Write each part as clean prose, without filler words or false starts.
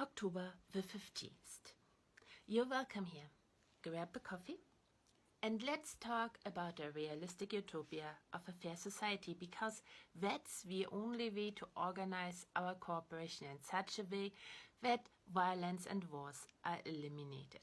October the 15th. You're welcome here. Grab a coffee and let's talk about a realistic utopia of a fair society, because that's the only way to organize our cooperation in such a way that violence and wars are eliminated.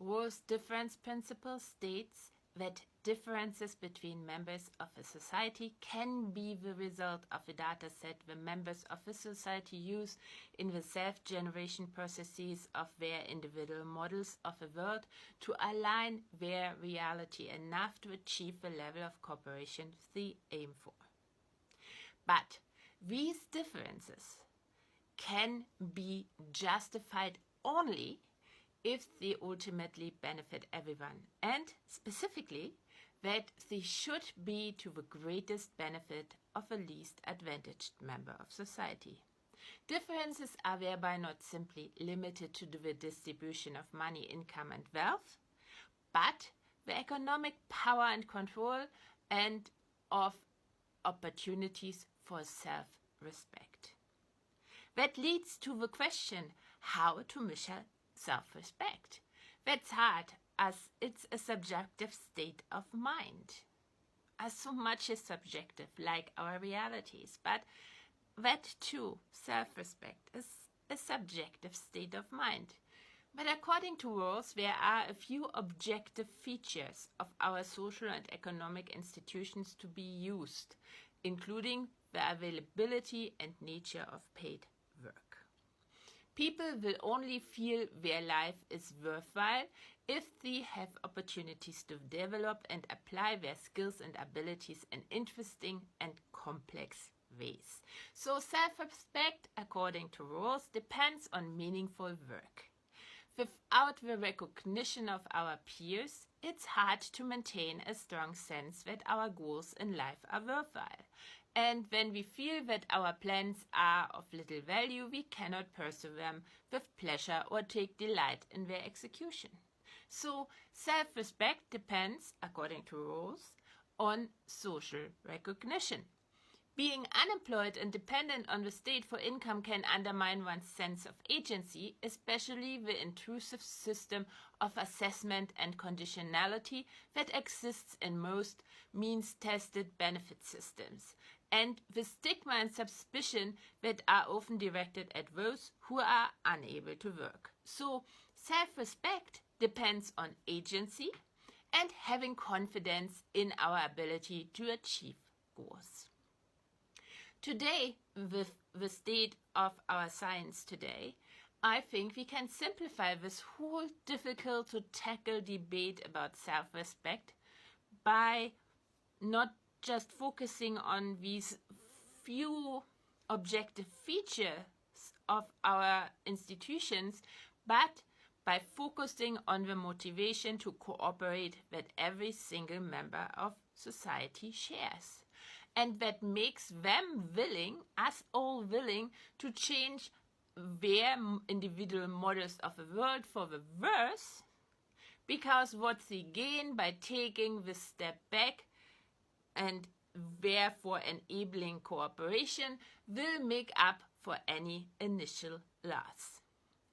Rawls' difference principle states that differences between members of a society can be the result of a data set the members of a society use in the self-generation processes of their individual models of a world to align their reality enough to achieve the level of cooperation they aim for. But these differences can be justified only if they ultimately benefit everyone, and specifically that they should be to the greatest benefit of the least advantaged member of society. Differences are thereby not simply limited to the distribution of money, income and wealth, but the economic power and control and of opportunities for self-respect. That leads to the question how to measure self-respect. That's hard, as it's a subjective state of mind. As so much is subjective, like our realities, but that too, self-respect, is a subjective state of mind. But according to Rawls, there are a few objective features of our social and economic institutions to be used, including the availability and nature of paid work. People will only feel their life is worthwhile if they have opportunities to develop and apply their skills and abilities in interesting and complex ways. So self-respect, according to Rawls, depends on meaningful work. Without the recognition of our peers, it's hard to maintain a strong sense that our goals in life are worthwhile. And when we feel that our plans are of little value, we cannot pursue them with pleasure or take delight in their execution. So self-respect depends, according to Rawls, on social recognition. Being unemployed and dependent on the state for income can undermine one's sense of agency, especially the intrusive system of assessment and conditionality that exists in most means-tested benefit systems, and the stigma and suspicion that are often directed at those who are unable to work. So self-respect depends on agency and having confidence in our ability to achieve goals. Today, with the state of our science today, I think we can simplify this whole difficult to tackle debate about self-respect by not just focusing on these few objective features of our institutions, but by focusing on the motivation to cooperate that every single member of society shares. And that makes them willing, us all willing, to change their individual models of the world for the worse, because what they gain by taking the step back and therefore enabling cooperation will make up for any initial loss.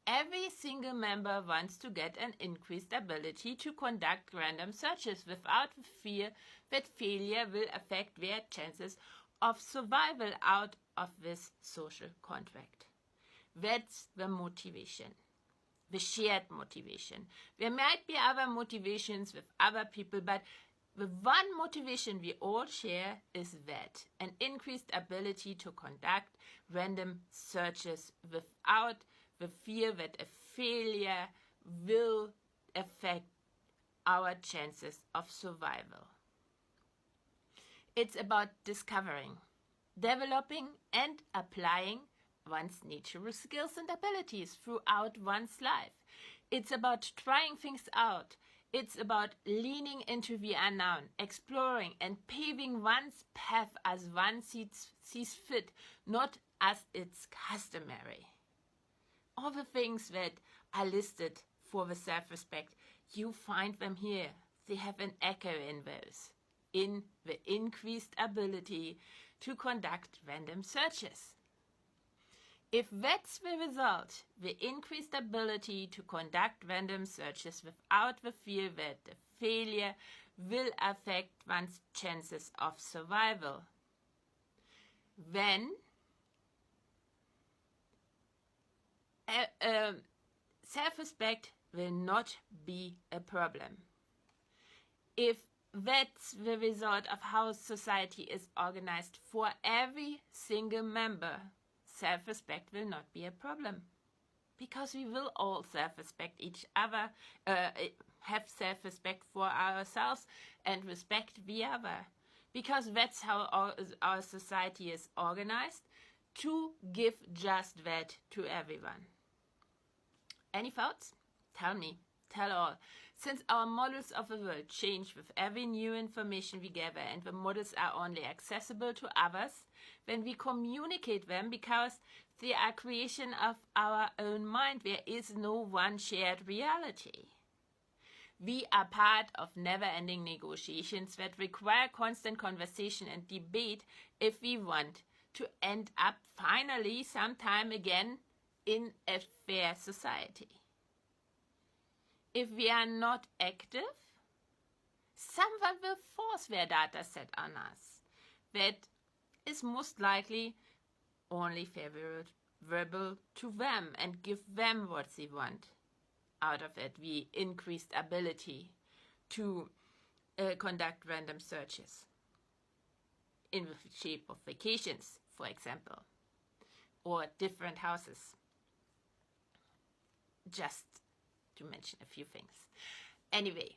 Every single member wants to get an increased ability to conduct random searches without the fear that failure will affect their chances of survival out of this social contract. That's the motivation, the shared motivation. There might be other motivations with other people, but the one motivation we all share is that, an increased ability to conduct random searches without the fear that a failure will affect our chances of survival. It's about discovering, developing and applying one's natural skills and abilities throughout one's life. It's about trying things out. It's about leaning into the unknown, exploring and paving one's path as one sees fit, not as it's customary. All the things that are listed for the self-respect, you find them here. They have an echo in those, in the increased ability to conduct random searches. If that's the result, the increased ability to conduct random searches without the fear that the failure will affect one's chances of survival, then self-respect will not be a problem. If that's the result of how society is organized for every single member, self-respect will not be a problem. Because we will all self-respect each other, have self-respect for ourselves and respect the other. Because that's how our society is organized, to give just that to everyone. Any thoughts? Tell me. Tell all. Since our models of the world change with every new information we gather, and the models are only accessible to others when we communicate them, because they are creation of our own mind, there is no one shared reality. We are part of never-ending negotiations that require constant conversation and debate if we want to end up finally sometime again in a fair society. If we are not active, someone will force their data set on us. That is most likely only favorable to them and give them what they want. Out of it, the increased ability to conduct random searches in the shape of vacations, for example, or different houses. Just to mention a few things. Anyway,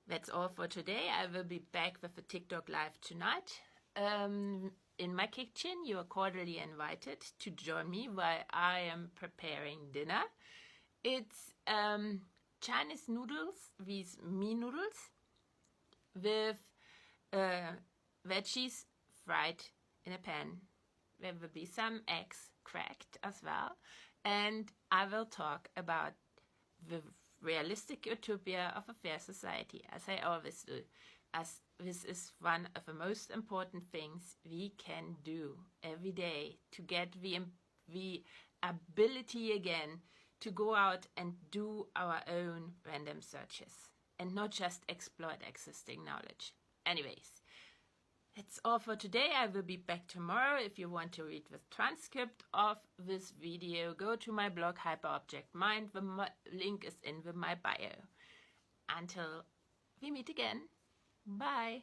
that's all for today. I will be back with a TikTok live tonight. In my kitchen, you are cordially invited to join me while I am preparing dinner. It's Chinese noodles, these mee noodles, with veggies fried in a pan. There will be some eggs cracked as well. And I will talk about the realistic utopia of a fair society, as I always do, as this is one of the most important things we can do every day to get the ability again to go out and do our own random searches and not just exploit existing knowledge. Anyways, that's all for today. I will be back tomorrow. If you want to read the transcript of this video, go to my blog Hyperobject Mind. The link is in my bio. Until we meet again, bye.